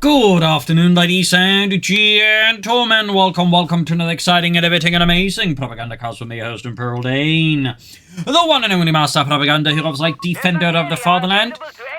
Good afternoon, ladies and gentlemen. Welcome to another exciting, innovating, and amazing Propagandacast with me, host Imperial Dane. The one and only Master Propaganda who loves like Defender of the Fatherland.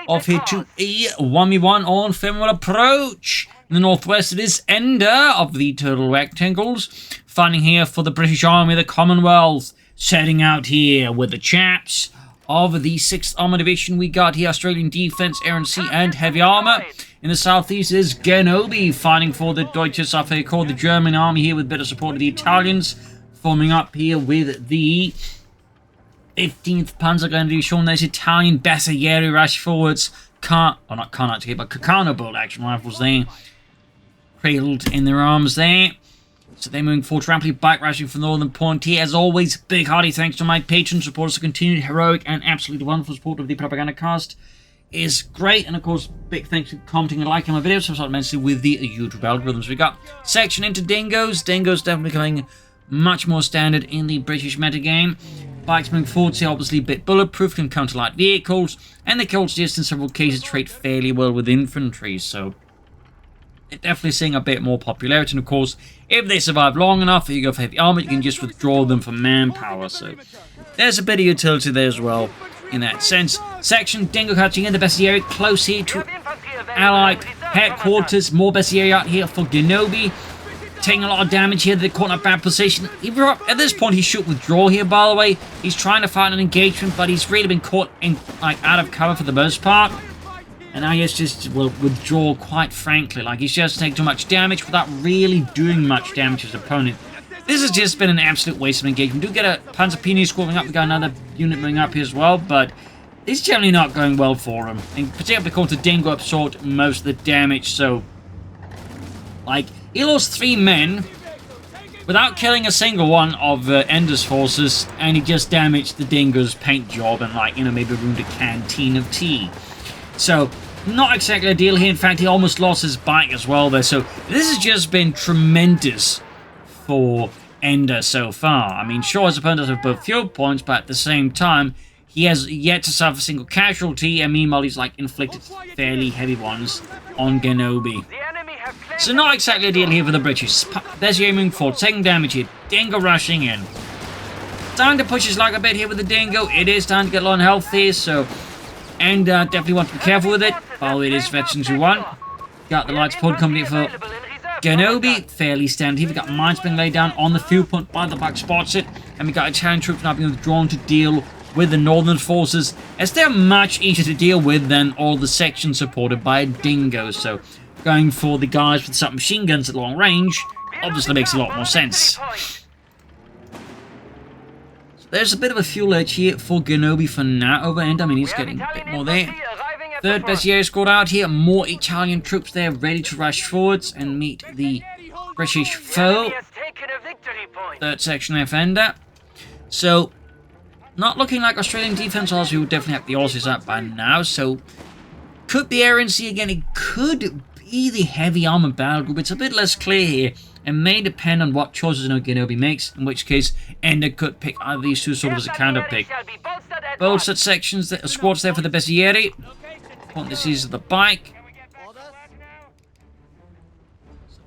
Off here to a 1v1 on Faymonville Approach. In the northwest, it is Ender of the Turtle Rectangles. Fighting here for the British Army of the Commonwealth. Setting out here with the chaps of the 6th Armoured Division. We got here Australian Defence, Air&Sea, and Heavy Armour. In the southeast is Genobi, fighting for the Decisive, called the German army here with a bit of support of the Italians. Forming up here with the 15th Panzer Division. There's Italian Bersaglieri rush forwards. Carcano bolt action rifles there. Cradled in their arms there. So they're moving forward rapidly, bike rushing from the northern point here. As always, big hearty thanks to my patron supporters. The continued heroic and absolutely wonderful support of the Propagandacast is great. And of course, big thanks for commenting and liking my videos. So immensely with the YouTube algorithms. We got section into dingoes. Dingoes definitely becoming much more standard in the British metagame. Bikes moving forward here, obviously a bit bulletproof, can counter light vehicles, and the CoH3 in several cases trade fairly well with infantry. So definitely seeing a bit more popularity. And of course, if they survive long enough, you go for heavy armor, you can just withdraw them for manpower. So there's a bit of utility there as well in that sense. Section dingo catching in the Bersaglieri close here to Allied headquarters. More Bersaglieri out here for Genobi, taking a lot of damage here. They're caught in a bad position. At this point, he should withdraw here, by the way. He's trying to find an engagement, but he's really been caught in out of cover for the most part. And now he just will withdraw, quite frankly. Like, he's just taking too much damage without really doing much damage to his opponent. This has just been an absolute waste of engagement. We do get a Panzer Pini scoring up. We got another unit moving up here as well, but it's generally not going well for him. And particularly because the dingo absorbed most of the damage, so like, he lost 3 men without killing a single one of Ender's forces, and he just damaged the dingo's paint job and, like, you know, maybe ruined a canteen of tea. So, not exactly ideal here. In fact, he almost lost his bike as well there. So, this has just been tremendous for Ender so far. I mean, sure, his opponent does have both fuel points, but at the same time, he has yet to suffer a single casualty, and meanwhile, he's, like, inflicted fairly heavy ones on Genobi. So, not exactly ideal here for the British. There's aiming forward, taking damage here. Dingo rushing in. Time to push his luck a bit here with the dingo. It is time to get low on health here, so and definitely want to be careful with it. By the way, it is Veterans who won. Got the light support company for Genobi. Fairly standard here. We got mines being laid down on the fuel point by the back spots it. And we got Italian troops now being withdrawn to deal with the northern forces, as they're much easier to deal with than all the sections supported by Dingo. So going for the guys with submachine guns at long range obviously makes a lot more sense. There's a bit of a fuel edge here for Genobi for now over end. I mean, he's getting a bit more there. Third Bersaglieri scored out here. More Italian troops there ready to rush forwards and meet the British foe. Third section defender. So, not looking like Australian defense. Aussies would definitely have the Aussies up by now. So, could be Air&Sea again. It could be the heavy armor battle group. It's a bit less clear here, and may depend on what choices Genobi makes, in which case Ender could pick either of these two sort of as a counter pick. Bolstered sections, squads there for the Bersaglieri. This is the bike.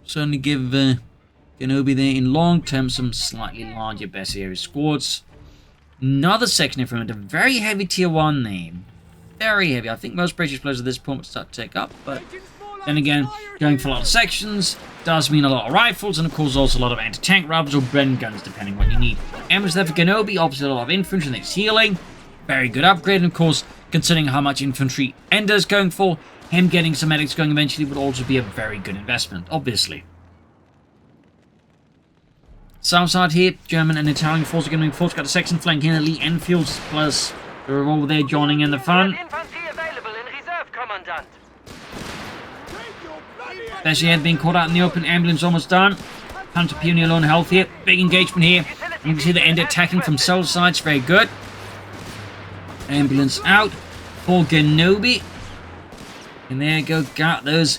Certainly give Genobi there in long term some slightly larger Bersaglieri squads. Another section here from a very heavy tier 1 name. Very heavy. I think most British players at this point would start to take up, but then again, going for a lot of sections does mean a lot of rifles, and of course also a lot of anti-tank rifles or Bren guns, depending on what you need. Embers there for Genobi, obviously a lot of infantry, and it's healing. Very good upgrade, and of course, considering how much infantry Ender's going for, him getting some medics going eventually would also be a very good investment, obviously. South side here, German and Italian forces are going to move forward. Got a section flanking the Lee Enfields, plus the revolver there joining in the fun. Bersaglieri being caught out in the open, ambulance almost done. Hunter Puny alone health here. Big engagement here. You can see the end attacking from cell sides, very good. Ambulance out for Genobi. And there you go, got those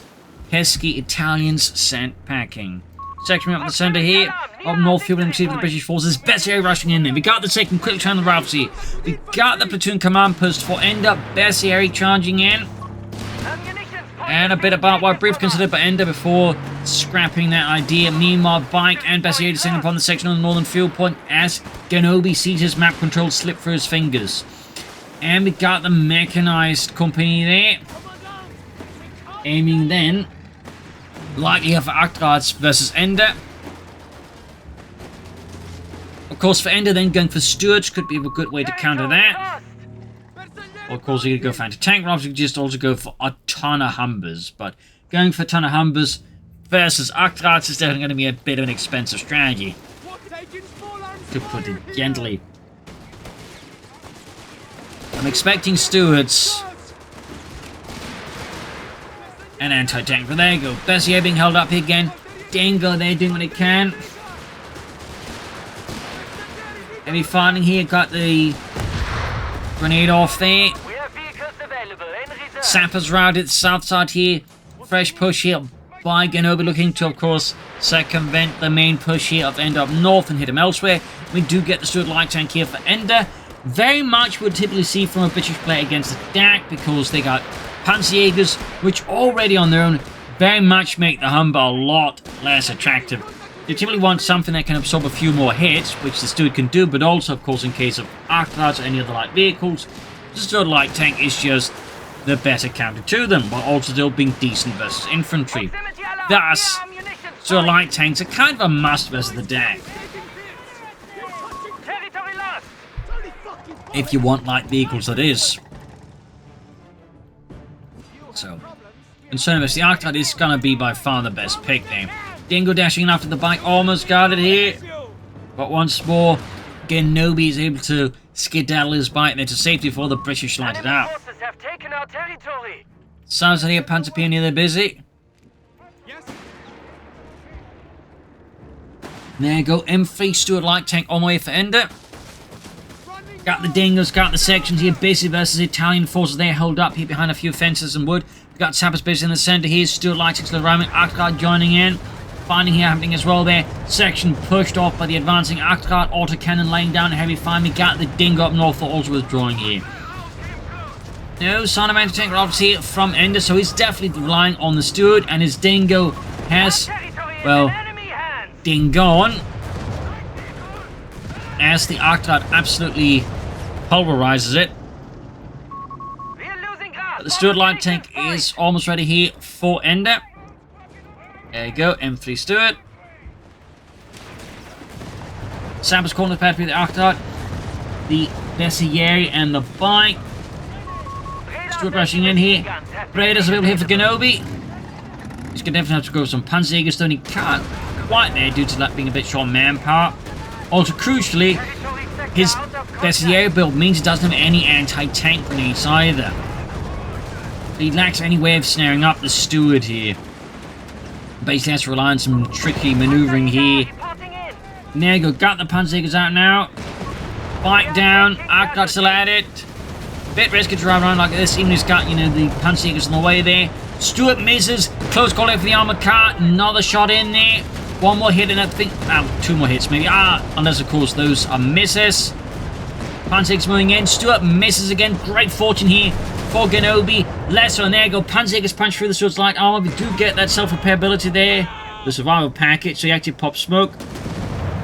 pesky Italians sent packing. Section up the center here. Up north field, we see the British forces. Bersaglieri rushing in there. We got the second, quickly trying the rifles here. We got the platoon command post for Ender. Bersaglieri charging in. And a bit about what brief considered by Ender before scrapping that idea. Meanwhile, Bike and Bessier descend upon the section on the northern field point as Genobi sees his map control slip through his fingers. And we got the mechanized company there. Aiming then, likely for Arctrads versus Ender. Of course, for Ender then going for Stuarts could be a good way to counter that. Or of course, you could go for anti-tank robs, you could just also go for a ton of Humbers. But going for a ton of Humbers versus Arctrads is definitely going to be a bit of an expensive strategy, to put it gently. I'm expecting Stuarts and anti-tank, but there you go. Bessier being held up here again. Dingo there doing what it can. Heavy fighting here, got the grenade off there. Sappers routed south side here. Fresh push here by Genobi, looking to, of course, circumvent the main push here of Ender up north and hit him elsewhere. We do get the Stuart light tank here for Ender. Very much would typically see from a British player against the DAK, because they got Panzerjägers, which already on their own very much make the Humber a lot less attractive. You typically want something that can absorb a few more hits, which the Stuart can do, but also, of course, in case of Arctrads or any other light vehicles, the Stuart light tank is just the better counter to them, while also still being decent versus infantry. Thus, Stuart light tanks are kind of a must versus the DAK. If you want light vehicles, that is. So, concern versus the Arctrad is going to be by far the best pick there. Dingo dashing in after the Bike, almost guarded here. But once more, Genobi is able to skedaddle his Bike there to safety before the British light it out. Sounds like here, Panzer Pioneer, they're busy. There you go, M3 Stuart light tank on the way for Ender. Got the Dingos, got the sections here, busy versus Italian forces. They're held up here behind a few fences and wood. We've got Sappers busy in the centre here, Stuart light tanks to the right, Arctrad joining in. Finding here happening as well there. Section pushed off by the advancing Arctrad. Autocannon laying down heavy fire. We got the Dingo up north, also withdrawing here. No sign of anti-tank robs here from Ender, so he's definitely relying on the Stuart, and his Dingo has, well, dingon, as the Arctrad absolutely pulverizes it. But the Stuart light tank is almost ready here for Ender. There you go, M3 Stuart. Sappers corner pad with the Arctrad, the Bessier and the Bike. Stuart rushing in here. Raiders available here for Genobi. He's going to definitely have to go with some Panzerjägers, though he can't quite there due to that being a bit short manpower. Also, crucially, his Bessier build means he doesn't have any anti-tank grenades either. He lacks any way of snaring up the Stuart here. Basically has to rely on some tricky maneuvering here. There you go, got the Panzerjägers out now. Bike down, Arctrad still at it. Bit risky to drive around like this, even if he's got, you know, the Panzerjägers in the way there. Stuart misses, close call out for the armored car, another shot in there. One more hit and I think, two more hits maybe. Unless of course those are misses. Panzerjägers moving in, Stuart misses again, great fortune here for Genobi. Lesser, and there you go, Panzerjägers punch through the Stuart's light armor. We do get that self-repairability there, the survival package, so you actually pop smoke.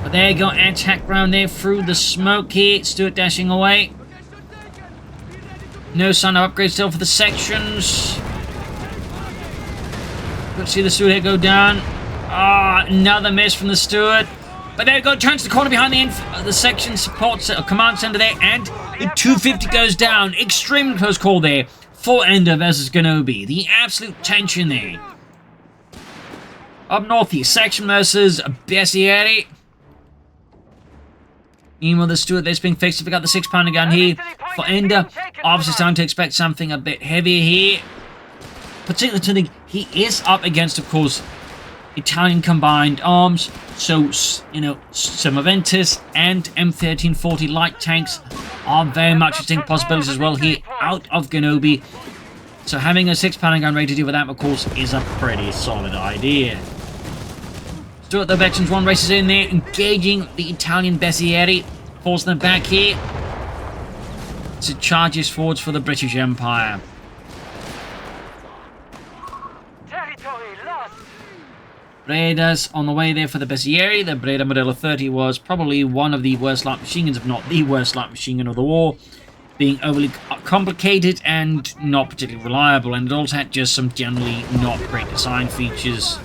But there you go, attack round there through the smoke here. Stuart dashing away. No sign of upgrade still for the sections. Let's see the Stuart here go down. Another miss from the Stuart. But there you go, turns the corner behind the section support command center there, and the 250 goes down. Extremely close call there for Ender versus Genobi. The absolute tension there. Up north here, section versus Bessier. Meanwhile, the Stuart that's being fixed. We got the 6-pounder gun here for Ender. Obviously, starting to expect something a bit heavier here. Particularly to think he is up against, of course, Italian combined arms. So, you know, some Aventus and M1340 light tanks are very much distinct possibilities as well here out of Genobi. So having a 6-pounder gun ready to deal with that, of course, is a pretty solid idea. Stuart the veterans, one races in there, engaging the Italian Bessieri, forcing them back here. So charges forwards for the British Empire. Raiders on the way there for the Bessieri. The Breda Modello 30 was probably one of the worst light machine guns, if not the worst light machine gun of the war, being overly complicated and not particularly reliable, and it also had just some generally not great design features.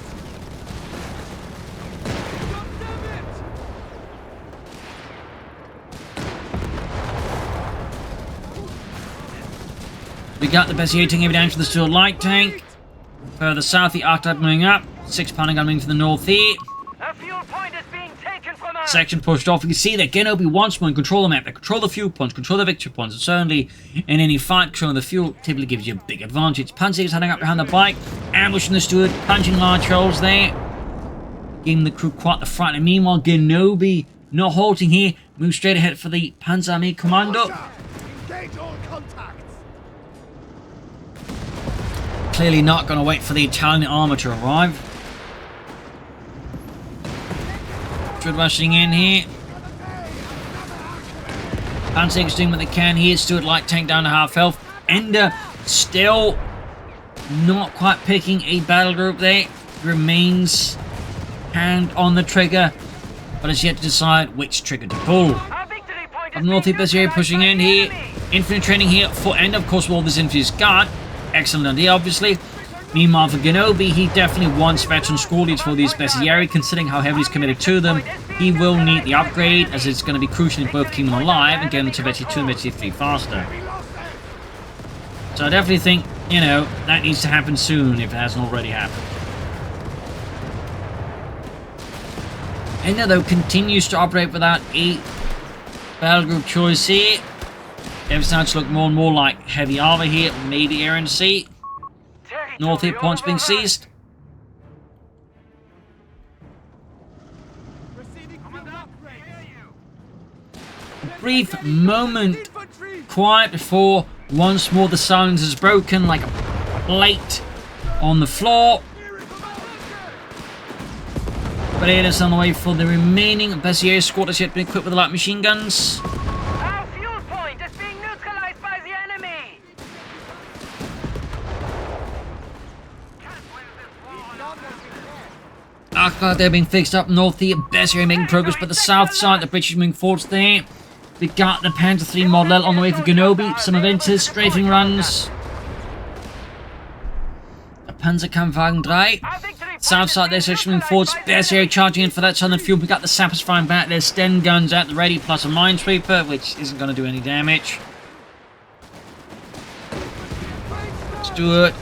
We got the Bessieri taking down to the Stuart light tank. Further south, the Arctic moving up. 6-pounder gun moving to the north here. A fuel point is being taken from us. Section pushed off. You can see that Genobi wants more and control the map. They control the fuel points, control the victory points, and certainly in any fight, controlling the fuel typically gives you a big advantage. Panzer is heading up behind the bike, ambushing the Stuart, punching large holes there, giving the crew quite the fright. And meanwhile, Genobi, not halting here, moves straight ahead for the Panzer Army Commando. Engage all contacts. Clearly not going to wait for the Italian armour to arrive. Good rushing in here. Panzer's doing what they can here. Stuart light tank down to half health. Ender still not quite picking a battle group there. Remains hand on the trigger, but has yet to decide which trigger to pull. Up north, Bessieri pushing in here. Infantry training here for Ender. Of course, all this infantry is guard. Excellent idea, obviously. Meanwhile, for Genobi, he definitely wants veteran squad leads for these Bessieri, considering how heavily he's committed to them. He will need the upgrade, as it's going to be crucial in both keeping them alive and getting them to Bessieri 2 and Bessieri 3 faster. So I definitely think, you know, that needs to happen soon if it hasn't already happened. Ender, though, continues to operate without a battle group choice here. They're starting to look more and more like heavy armor here, maybe Air&Sea. North hit points being seized. A brief moment quiet before once more the silence is broken like a plate on the floor. But it is on the way for the remaining Bessieri squad that's yet been equipped with light machine guns. Our fuel point is being neutralized by the enemy. They're being fixed up north here. Bessieri making progress, but the south side, the British moving forwards there. We got the Panzer 3 Model on the way for Genobi. Some Aventus, strafing runs. The Panzerkampfwagen 3. South side there, section moving forwards. Bessieri charging in for that southern fuel. We got the sappers firing back. There's Sten guns at the ready, plus a minesweeper, which isn't going to do any damage. Stuart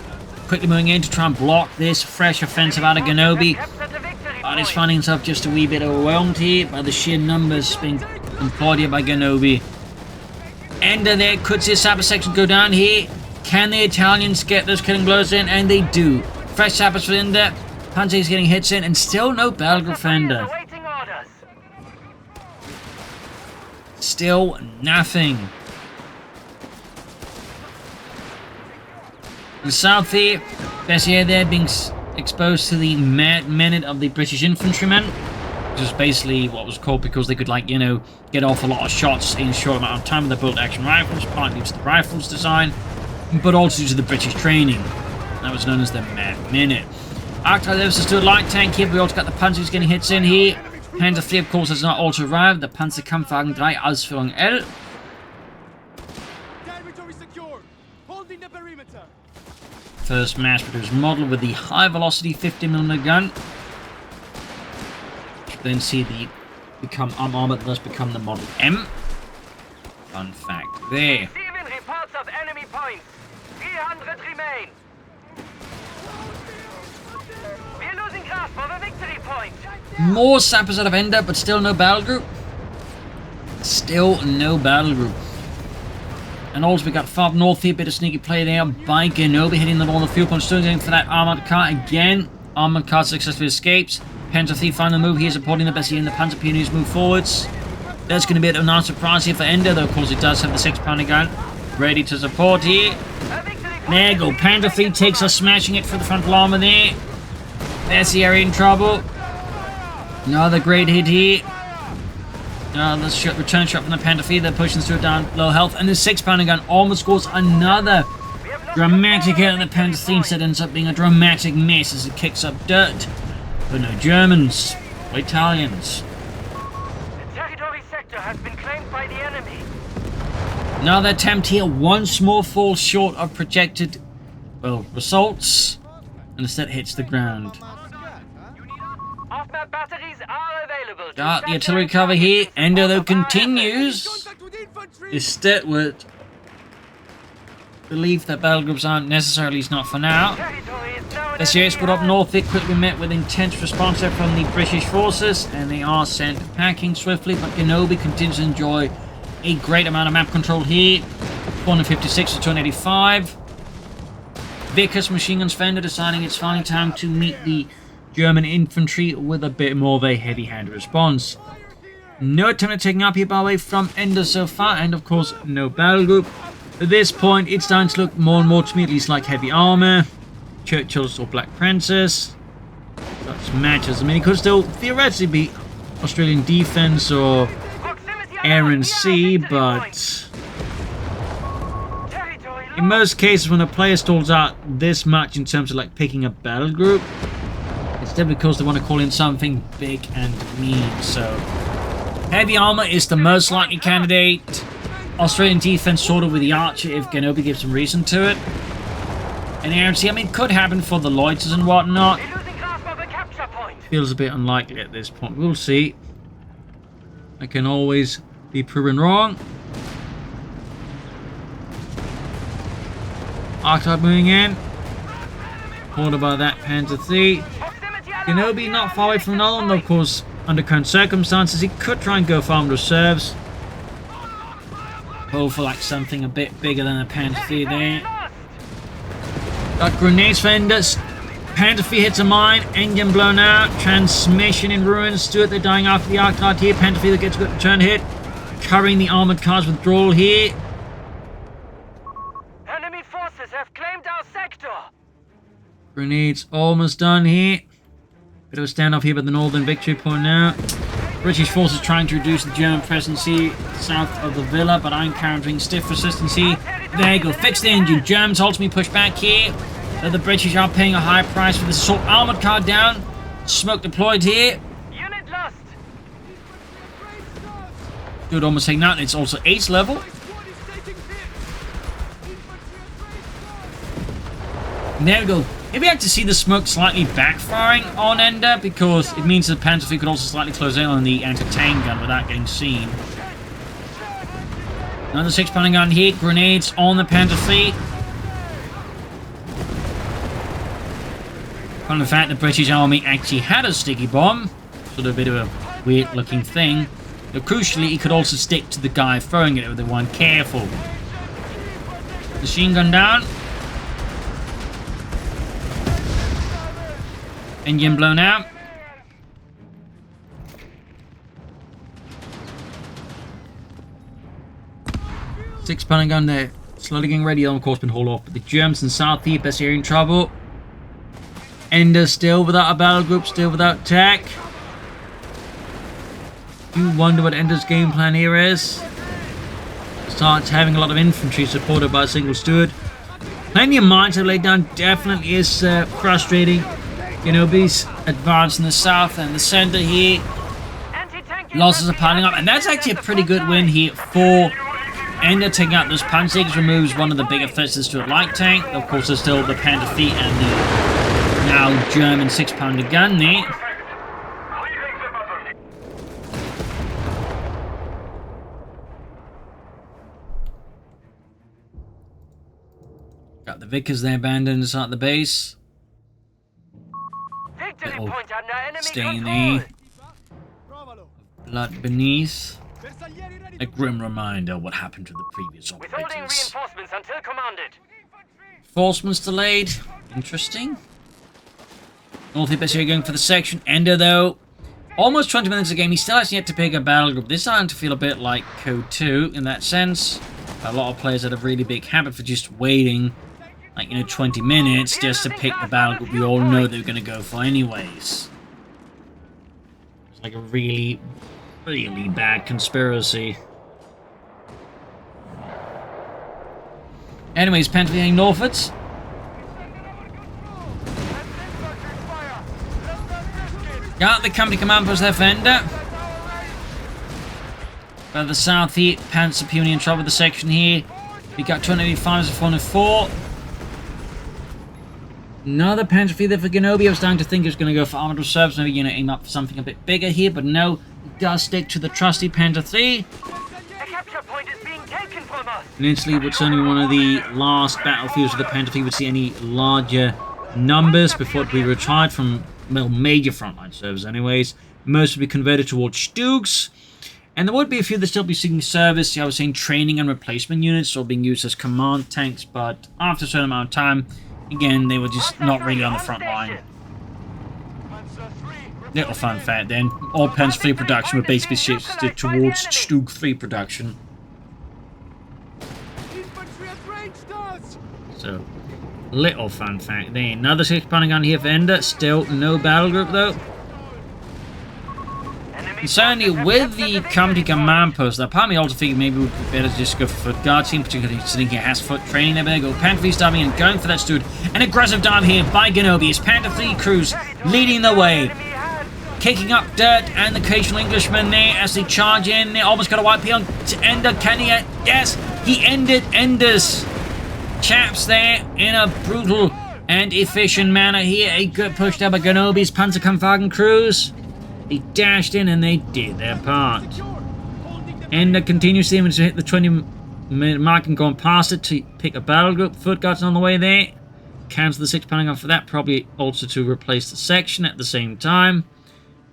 quickly moving in to try and block this fresh offensive out of Genobi. But he's finding himself just a wee bit overwhelmed here by the sheer numbers being employed here by Genobi. Ender there, could see a sapper section go down here. Can the Italians get those killing blows in? And they do. Fresh sappers for Ender. Panzer is getting hits in, and still no battle group for Ender. Still nothing. The south here, Bessieri there being exposed to the mad minute of the British infantrymen, which is basically what was called because they could, like, you know, get off a lot of shots in a short amount of time with their bolt-action rifles, partly due to the rifles design, but also due to the British training. That was known as the mad minute. Arctic lives to a light tank here, but we also got the Panzers getting hits in here. Panzer 3, of course, has not also arrived. The Panzerkampfwagen 3 Ausführung L. Territory secure. Holding the perimeter. First mass-produced model with the high-velocity 50mm gun. Then see the become armor that does become the Model M. Fun fact there. Receiving reports of enemy points. 300 remain. We're losing grasp of a victory point. More sappers out of Ender, but still no battle group. Still no battle group. And also we got far up north here, bit of sneaky play there by Genobi, hitting them on the fuel punch, still going for that armored car again. Armored car successfully escapes. Panzer 3 final move here, supporting the Bessieri and the Panzer Pioneers move forwards. There's going to be a nice surprise here for Ender, though of course it does have the 6-pounder gun ready to support here. There you go, Panzer 3 takes us, smashing it for the frontal armor there. Bessieri in trouble. Another great hit here. The return shot from the Panzer 3, they're pushing through down low health, and the 6-pounder gun almost scores another Dramatic hit of the Panther instead ends up being a dramatic miss as it kicks up dirt. But no Germans, or Italians. The territory sector has been claimed by the enemy. Another attempt here once more falls short of projected, well, results, and instead hits the ground. Off-map batteries are available. Got the artillery cover here. Ender though continues Contact with infantry! his steadward belief that battle groups aren't necessarily not for now. Territory is now in The CS enemy put up hands. north, it quickly met with intense response there from the British forces, and they are sent packing swiftly, but Genobi continues to enjoy a great amount of map control here. 456 to 285. Vickers machine guns Fender deciding it's finally time to meet the German infantry with a bit more of a heavy-handed response. No attempt at taking up here by the way from Ender so far, and of course no battle group. At this point, it's starting to look more and more to me at least like heavy armor, Churchill's or Black Princess. Such matches. I mean, it could still theoretically be Australian defense or Proximity Air&Sea, allows near victory but point. Territory in most cases when a player stalls out this much in terms of like picking a battle group, it's definitely because they want to call in something big and mean. So heavy armor is the most likely candidate. Australian defense sort of with the Archer if Genobi gives some reason to it. And Air&Sea, I mean, it could happen for the Loiters and whatnot. We're losing grasp of a capture point. Feels a bit unlikely at this point. We'll see. I can always be proven wrong. Archetype moving in. Ordered by that Panther III. Proximity allows Genobi near not far away from another one, though, of point. course, under current circumstances, he could try and go farm reserves. Go for like something a bit bigger than a Panther III there. Lost. Got grenades for Enders. Panther III hits a mine, engine blown out, transmission in ruins. Stuart, they're dying after the arc here. Panther III that gets a good return hit. Covering the armored cars withdrawal here. Enemy forces have claimed our sector. Grenades almost done here. Bit of a standoff here by the northern victory point now. British forces trying to reduce the German presence here south of the villa, but are encountering stiff resistance here. There you go, fix the engine. Germans ultimately push back here. But the British are paying a high price for this assault. Armored car down. Smoke deployed here. Unit lost. Dude almost taken out. It's also ace level. Squad is taking hit! Infantry at And there we go. Maybe I like to see the smoke slightly backfiring on Ender, because it means that Panther III could also slightly close in on the anti-tank gun without getting seen. Another 6-pounder gun here. Grenades on the Panther III. From the fact the British Army actually had a sticky bomb, sort of a bit of a weird looking thing. But crucially, it could also stick to the guy throwing it if they weren't careful. Machine gun down. Engine blown out. Six-pounder gun there. Slowly getting ready. Of course, been hauled off. But the Germans in South East, best area in trouble. Ender still without a battle group, still without tech. You wonder what Ender's game plan here is. Starts having a lot of infantry supported by a single steward. Plenty of mines have laid down. Definitely is frustrating. Genobi's advance in the south and the center here. Anti-tank Losses are piling up, and that's actually a pretty good win here for Ender. Taking out those punch digs removes one of the bigger threats to a light tank. Of course, there's still the Panther III and the now German 6-pounder gun there. Got the Vickers there abandoned inside the base. Victory Little point under enemy stain control. there. Blood beneath. Bersaglieri ready A grim reminder of what happened to the previous Withholding operators. reinforcements until commanded. Reinforcements delayed. Interesting. North best here going for the section. Ender though. Almost 20 minutes of the game. He still has yet to pick a battle group. This is starting to feel a bit like CoH3 in that sense. A lot of players that have really big habit for just waiting, like, 20 minutes just to pick the battle group we all know they're going to go for anyways. It's like a really, really bad conspiracy. Anyways, Panther heading northwards. Got the company command post left ender. By the south here, Panzer Puny in trouble with the section here. We got 285s and 404. Another Panzer III there for Genobi. I was starting to think he was going to go for armored reserves, maybe, you know, aim up for something a bit bigger here, but no, he does stick to the trusty Panzer III. The capture point is being taken from us. And instantly, it's only one of the last battlefields where the Panzer III would see any larger numbers before it would be retired from, well, major frontline service anyways. Most would be converted towards Stugs. And there would be a few that still be seeking service. I was saying training and replacement units or being used as command tanks, but after a certain amount of time, again, they were just not really on the front line. Little fun fact then, all Panzer III production were basically shifted towards Stug 3 production. Infantry at range, stars. So, little fun fact there. Another 6-pounder gun here for Ender. Still no battle group though. And certainly with the company command post, that part of me also figured maybe it would be better to just go for foot guard team, particularly considering he has foot training. They better go Panther III diving and going for that Stud. An aggressive dive here by Genobi. It's Panther III crews leading the way. Kicking up dirt and the occasional Englishman there as they charge in. They almost got a white P on Ender. Can he? Yes, he ended Ender's chaps there in a brutal and efficient manner here. A good push there by Genobi's Panzerkampfwagen crews. They dashed in and they did their part. Ender continues to hit the 20-minute mark and going past it to pick a battle group. Foot guards on the way there. Cancel the 6-pounder gun for that. Probably also to replace the section at the same time.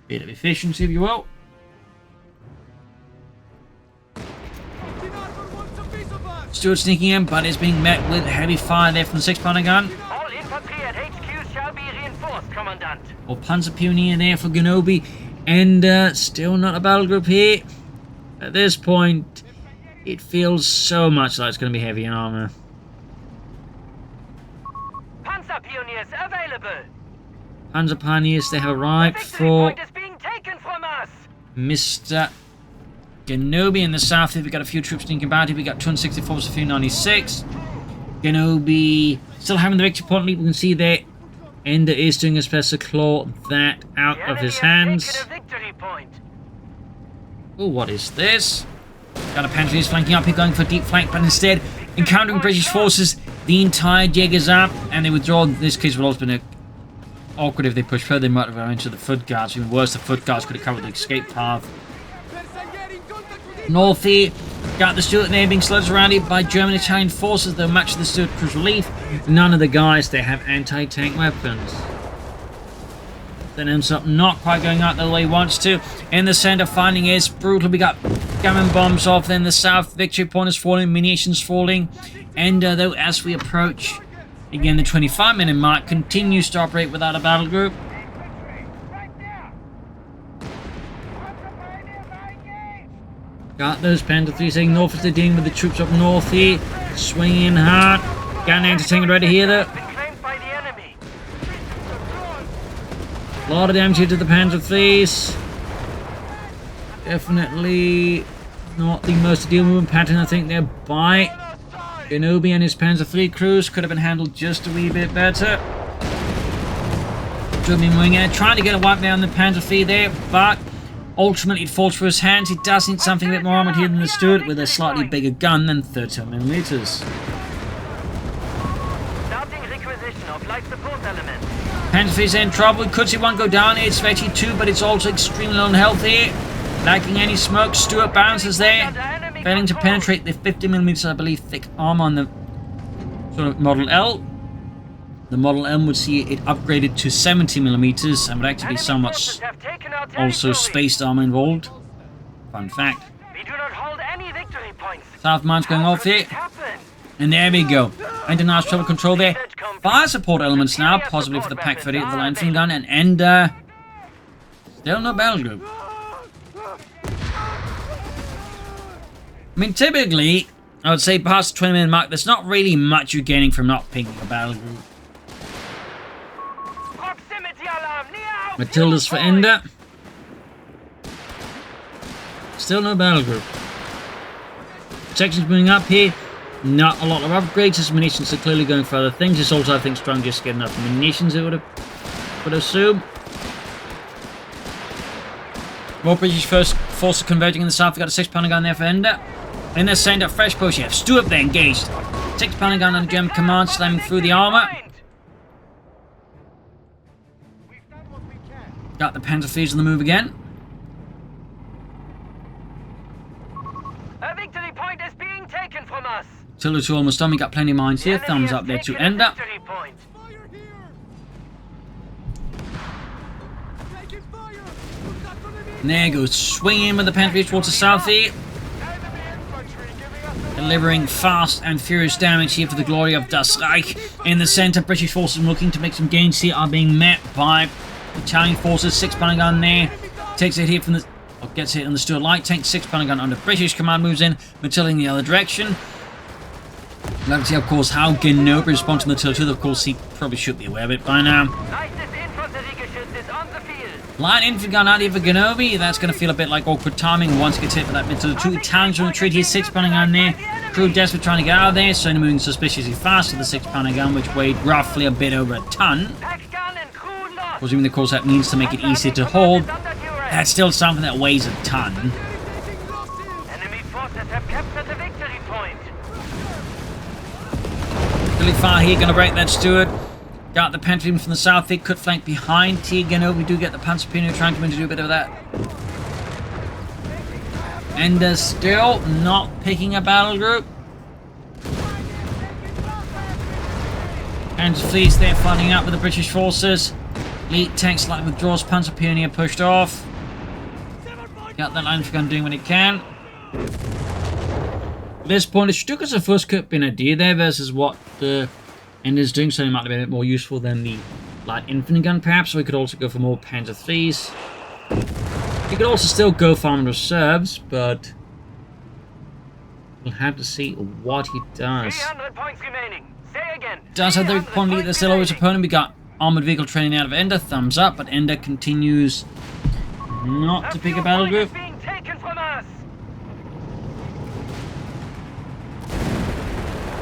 Bit of efficiency, if you will. Stewart sneaking in, but is being met with heavy fire there from the 6-pounder gun. All infantry at HQ shall be reinforced, Commandant. Or Panzer Puny in there for Genobi. And still not a battle group here. At this point, it feels so much like it's going to be heavy in armor. Panzer Pioneers available. Panzer Pioneers, they have arrived Victory for point is being taken from us. Mr. Genobi in the south here. We've got a few troops sneaking about here. We've got 264 to 396. Genobi still having the victory point lead. We can see there Ender is doing his best to claw that out of his hands. Oh, what is this? Got a Panther is flanking up here, going for deep flank, but instead encountering British forces. The entire jig is up, and they withdraw. In this case, would also been awkward if they pushed further. They might have run into the foot guards. Even worse, the foot guards could have covered the escape path. North here, got the Stuart there being sludged around here by German Italian forces. Though much of the Stuart crew's relief, none of the guys they have anti-tank weapons. Then ends up not quite going out the way he wants to. In the center, finding is brutal. We got gammon bombs off. Then the south, victory point is falling, munitions falling. And though as we approach, again the 25-minute mark, continues to operate without a battle group. Got those Panther III saying north as they're dealing with the troops up north here. Swinging in hard. Got an anti-tank ready here though. A lot of damage here to the Panther IIIs. Definitely not the most ideal movement pattern, I think, there by Genobi and his Panzer III crews. Could have been handled just a wee bit better. German wing air trying to get a wipe there on the Panzer III there, but ultimately it falls for his hands. He does need something a bit more armored here than the Stuart, with a slightly bigger gun than 30mm. Starting requisition of light support elements. Panzer III's in trouble. We could see one go down. It's Veggie 2, but it's also extremely low on health here. Lacking any smoke. Stuart bounces there, failing to penetrate the 50mm, I believe, thick armor on the sort of Model L. The Model M would see it upgraded to 70mm and would actually be somewhat also spaced armor involved. Fun fact. We do not hold any victory points. South mine's going off here. And there we go. Under nice trouble control there. Fire support elements now, possibly for the Pack 30 of the Landfield gun, and Ender. Still no battle group. I mean, typically, I would say past the 20-minute mark, there's not really much you're gaining from not picking a battle group. Matilda's for Ender. Still no battle group. Sections moving up here. Not a lot of upgrades. His munitions are clearly going for other things. It's also, I think, strong just to get enough munitions, I would assume. More British forces converging in the south. We've got a 6-pounder gun there for Ender. In the centre, fresh push here. Stewart there engaged. 6-pounder gun on German command, slamming through the armour. Got the Panzer on the move again. A victory point is being taken from us. Till it's almost done. We got plenty of mines here. Thumbs up there to Ender. And there goes swinging with the Panzer towards the south here. Delivering fast and furious damage here for the glory of Das Reich. In the centre, British forces looking to make some gains here are being met by Italian forces. 6-pounder gun there. Takes it here from the... gets hit on the Stuart light tank. 6-pounder gun under British command moves in. Matilda in the other direction. We'll have to see, of course, how Genobi responds to Matilda. Of course, he probably should be aware of it by now. Light infantry gun out here for Genobi. That's going to feel a bit like awkward timing once it gets hit by that Matilda. 2 Italians on retreat here. 6-pounder gun there. Crew desperate trying to get out of there. So moving suspiciously fast with the 6-pounder gun, which weighed roughly a bit over a ton. Presuming, of course, that means to make it easier to hold. That's still something that weighs a ton. Enemy forces have captured the victory point. Really far here, going to break that Stuart. Got the Panzer from the south. They could flank behind Genobi. We do get the Panzer trying to come in to do a bit of that. And still not picking a battle group. Panzer fleets there fighting out with the British forces. Elite tanks like withdraws. Panzer Pioneer pushed off. Got that line of gun doing what it can. At this point, it took us a first cut been idea there versus what the Ender's doing, so it might have been a bit more useful than the light infantry gun, perhaps. We could also go for more Panzer IIIs. You could also still go for armored reserves, but we'll have to see what he does. 300 points remaining. Say again. Does have the point to beat the still always opponent. We got armored vehicle training out of Ender. Thumbs up, but Ender continues not to pick a battle group.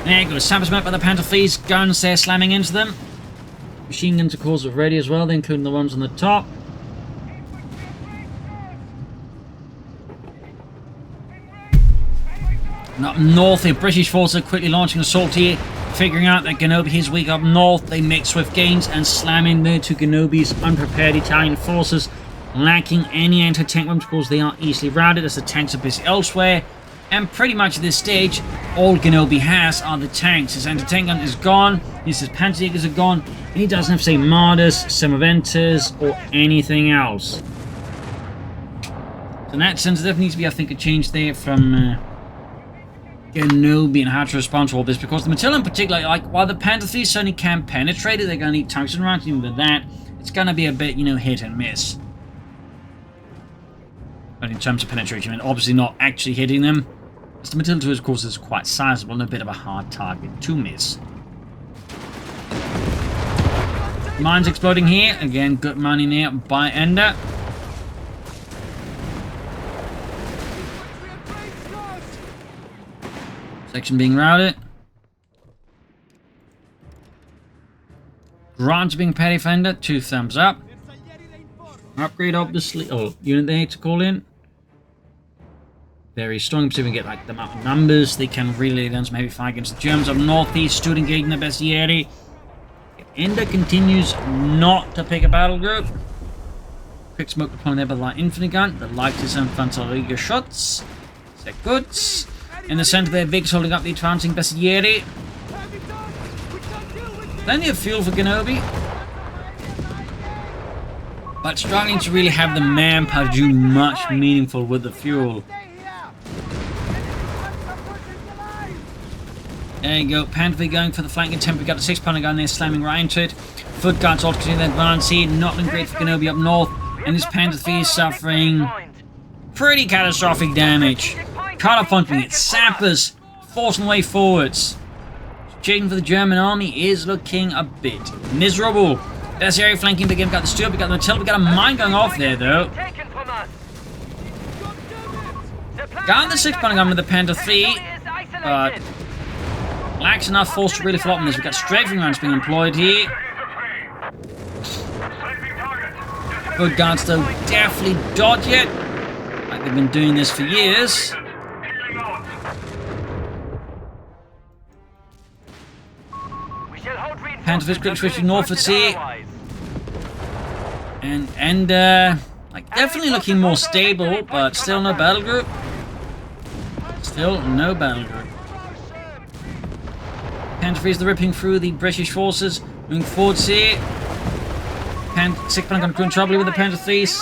There you go, samples met by the Panther Fleas, guns there slamming into them. Machine guns, of course, are ready as well, including the ones on the top. And up north here, British forces are quickly launching an assault here, figuring out that Genobi is weak up north. They make swift gains and slam in there to Genobi's unprepared Italian forces, lacking any anti-tank weapons because they are easily routed as the tanks are busy elsewhere. And pretty much at this stage, all Genobi has are the tanks. His anti-tank gun is gone, his Panzerjägers are gone, and he doesn't have, say, Martyrs, Semoventes, or anything else. So in that sense, there definitely needs to be, I think, a change there from Genobi and how to respond to all this, because the Matilda in particular, like, while the Panther III certainly can penetrate it, they're going to need tungsten rounds, even with that, it's going to be a bit, hit and miss. But in terms of penetration, and obviously not actually hitting them. The Matilda, of course, is quite sizable and a bit of a hard target to miss. Mines exploding here. Again, good money there by Ender. Section being routed. Grants being petty fender. 2 thumbs up. Upgrade, obviously. Oh, unit there to call in. Very strong, so we get like the amount of numbers. They can really then maybe fight against the Germans up northeast, stood engaging the Bessieri. Ender continues not to pick a battle group. Quick smoke upon there by the light infantry gun. The light is Infanterie shots. Sehr gut. In the center there, Vig's holding up the advancing Bessieri. Plenty of fuel for Genobi. But struggling to really have the manpower to do much meaningful with the fuel. There you go, Panther going for the flanking attempt. We got a 6-pounder gun there slamming right into it. Foot guards all continuing to advance here. Not looking great for Genobi up north. And this Panther III is suffering pretty catastrophic damage. Cut functioning it. Sappers forcing the way forwards. Chasing for the German army is looking a bit miserable. That's area flanking again. We got the Stuart, we got the Matilda, we got a mine going off there though. Got the 6-pounder gun with the Panther III, but lacks enough force to really follow up on this. We've got strafing rounds being employed here. Good guards, though, definitely dodge it. Like they've been doing this for years. Panthers quick switching northwards here. And like definitely looking more stable, but still no battle group. Still no battle group. Panthers are ripping through the British forces, moving forwards here. 6 Pentagon crew in trouble with the Panthers.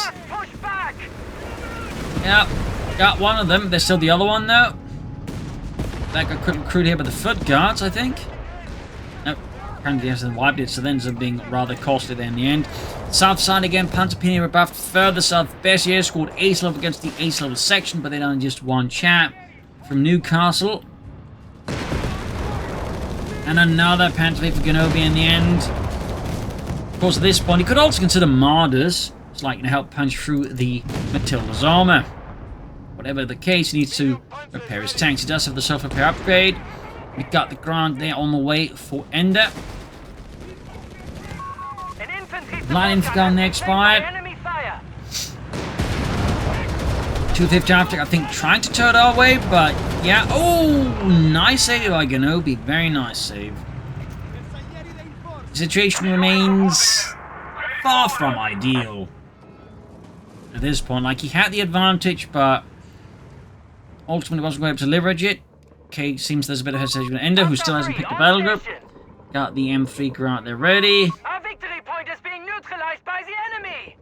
Yep, got one of them. There's still the other one though. That got recruited here by the foot guards, I think. Nope. Apparently he hasn't wiped it, so then ends up being rather costly there in the end. South side again, Panterpini rebuffed further south. Bessier scored ace level against the ace level section, but they done just one chap from Newcastle. And another Panterpini for Genobi in the end. Of course, at this point, you could also consider Marders. It's like to help punch through the Matilda's armor. Whatever the case, he needs to repair his tanks. He does have the self-repair upgrade. We got the Grant there on the way for Ender. Light infantry gun there expired. 250 after, I think, trying to turn our way, but yeah. Oh, nice save by Genobi. Very nice save. The situation remains far from ideal at this point. Like, he had the advantage, but ultimately wasn't able to leverage it. Okay, seems there's a bit of hesitation with Ender, who still hasn't picked the battle group. Got the M3 Grant there ready. Our victory point is being neutralized by the enemy.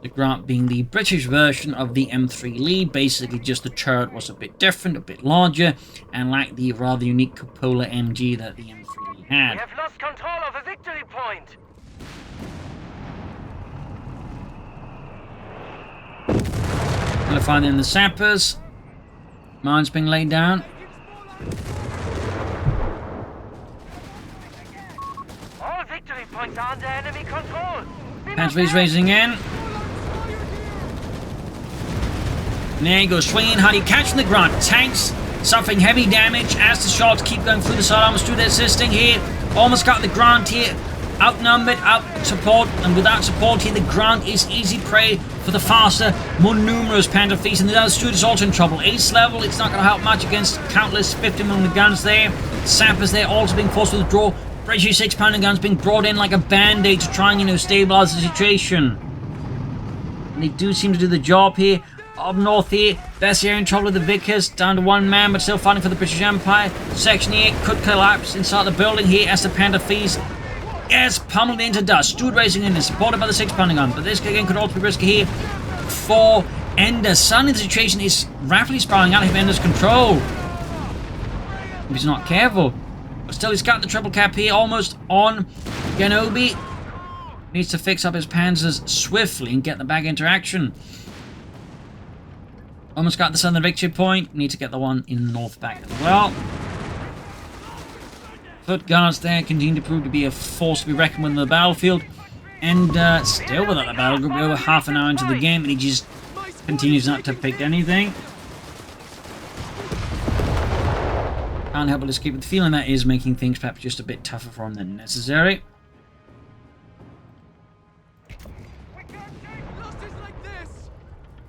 The Grant being the British version of the M3 Lee. Basically, just the turret was a bit different, a bit larger, and lacked the rather unique cupola MG that the M3 Lee had. We have lost control of a victory point. We'll find them in the sappers. Mines being laid down. All victory points are under enemy control. Panthers raising in. And there he goes, swinging hard. He catching the Grant. Tanks suffering heavy damage as the shots keep going through the side armors. Through their assisting here. Almost got the Grant here. Outnumbered, out support, and without support here, the Grant is easy prey for the faster, more numerous Panther Fleets. And the other Stuart is also in trouble. Ace level, it's not going to help much against countless 50mm guns there. Sappers there also being forced to withdraw. British 6-pounder guns being brought in like a band-aid to try and, stabilize the situation. And they do seem to do the job here. Up north here, Bessier in trouble with the Vickers, down to one man, but still fighting for the British Empire. Section here could collapse inside the building here as the Panther Fleets is pummeled into dust. Steward racing in, supported by the 6-pounder gun, but this again could also be risky here for Ender. Suddenly the situation is rapidly spiraling out of Ender's control if he's not careful. But still, he's got the triple cap here, almost on Genobi. Needs to fix up his panzers swiftly and get them back into action. Almost got the southern victory point. Need to get the one in the north back as well. Foot guards there continue to prove to be a force to be reckoned with on the battlefield. And still without the battle group, over half an hour into the game, and he just continues not to pick anything. Can't help but just keep the feeling that is making things perhaps just a bit tougher for him than necessary.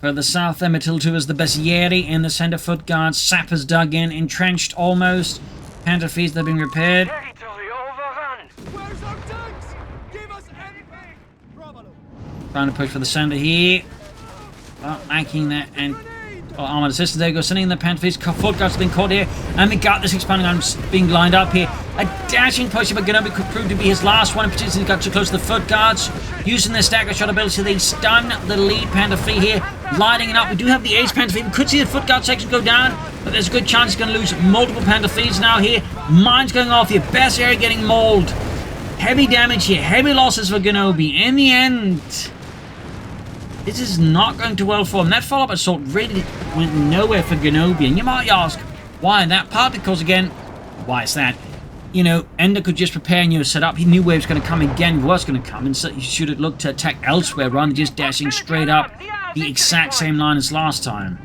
Further south there, Matilda is the Bessieri in the center. Foot guards, sappers dug in, entrenched almost. Panther Fleets that have been repaired. Territory overrun. Where's our tanks? Give us anything! Bravo. Trying to push for the center here. Well, lacking that and armored assistance. There goes sending the Panther Fleets. Foot guards have been caught here. And we got this expanding arms being lined up here. A dashing push, but Genobi could prove to be his last one. Particularly got too close to the foot guards. Using their stagger shot ability, they stun the lead Panther Fleet here. Lighting it up. We do have the ace Panther Fleet. We could see the foot guard section go down, but there's a good chance he's going to lose multiple Panther Fleets now here. Mines going off here. Bessier getting mauled. Heavy damage here. Heavy losses for Genobi. In the end, this is not going too well for him. That follow-up assault really went nowhere for Genobi. And you might ask, why in that part? Because again, why is that? Ender could just prepare and set up. He knew where he was going to come again, was going to come, and so he should have looked to attack elsewhere rather than just dashing straight up the exact same line as last time.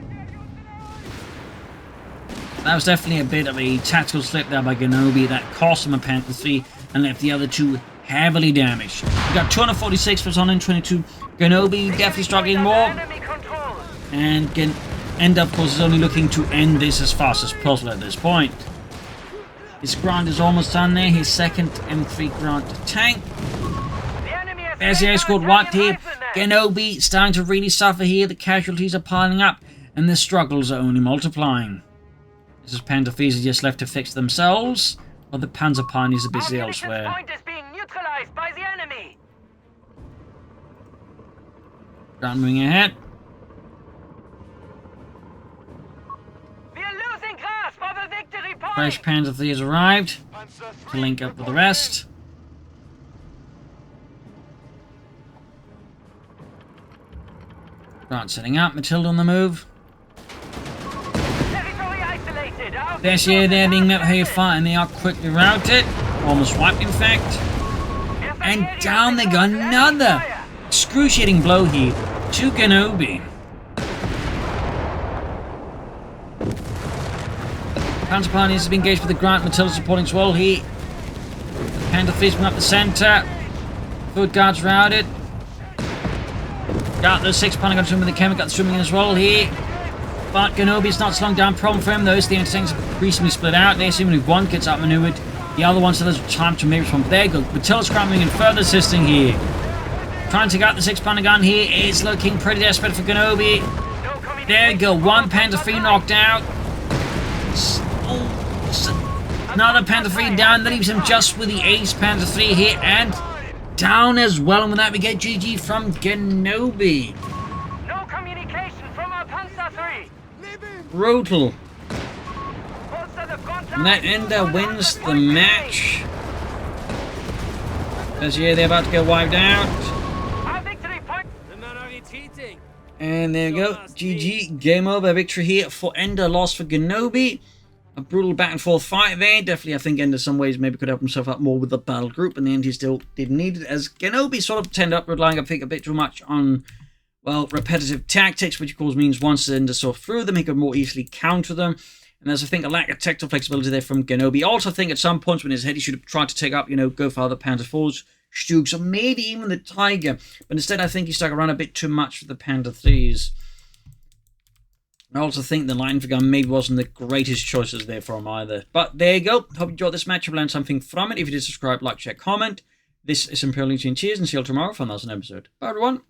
That was definitely a bit of a tactical slip there by Genobi that cost him a Panther 3 and left the other two heavily damaged. We got 246 for 122. Genobi definitely struggling more. Enemy control. And Ender, of course, is only looking to end this as fast as possible at this point. His Grant is almost done there. His second M3 Grant tank. The enemy has There's the air squad wiped here. Genobi starting to really suffer here. The casualties are piling up and the struggles are only multiplying. This is Panther 3s are just left to fix themselves, while the Panzer Pioneers are busy elsewhere. Point is being neutralized by the enemy. Grant moving ahead. We are losing grasp of a victory point. Fresh Panther 3 has arrived Panzer to 3 link up with the rest. Grant setting up. Matilda on the move. Territory isolated. Our This here they're being met with heavy fire and they are quickly routed. Almost wiped in fact. And down they go. Another excruciating blow here to Genobi. Panzer Pioneers have been engaged with the Grant. Matilda supporting as well here. Panther 3's moving up the centre. Foot guards routed. Got those 6 Pioneer guns with the chemical guns swimming in as well here. But Genobi's not slowing down. Problem for him though is the anti-tanks have recently split out. They seem if one gets outmaneuvered, the other one still has time to maybe respond. There you go. Matilda's scrambling and further assisting here. Trying to get the 6 Pioneer gun here. It's looking pretty desperate for Genobi. There you go. One Panther 3 knocked out. Another Panther 3 down. That leaves him just with the ace Panther 3 here and down as well. And with that we get GG from Genobi. No communication from our Panzer 3. Brutal. Holster the front And that line. Ender wins the match. As yeah, they're about to get wiped out. Our victory point. The men are retreating. And there you go. GG. Game over. Victory here for Ender. Loss for Genobi. A brutal back and forth fight there. Definitely, I think Ender, some ways, maybe could help himself out more with the battle group. In the end, he still didn't need it. As Genobi sort of tended up relying, I think, a bit too much on, well, repetitive tactics, which of course means once Ender saw through them, he could more easily counter them. And there's, I think, a lack of tactical flexibility there from Genobi. Also, I think at some points when his head, he should have tried to take up, go for other Panther 4s, Stugs, or maybe even the Tiger. But instead, I think he stuck around a bit too much for the Panther 3s. I also think the line for gun maybe wasn't the greatest choices there for him either. But there you go. Hope you enjoyed this match. I've learned something from it. If you did, subscribe, like, share, comment. This is Imperial Legion. Cheers and see you all tomorrow for another episode. Bye, everyone.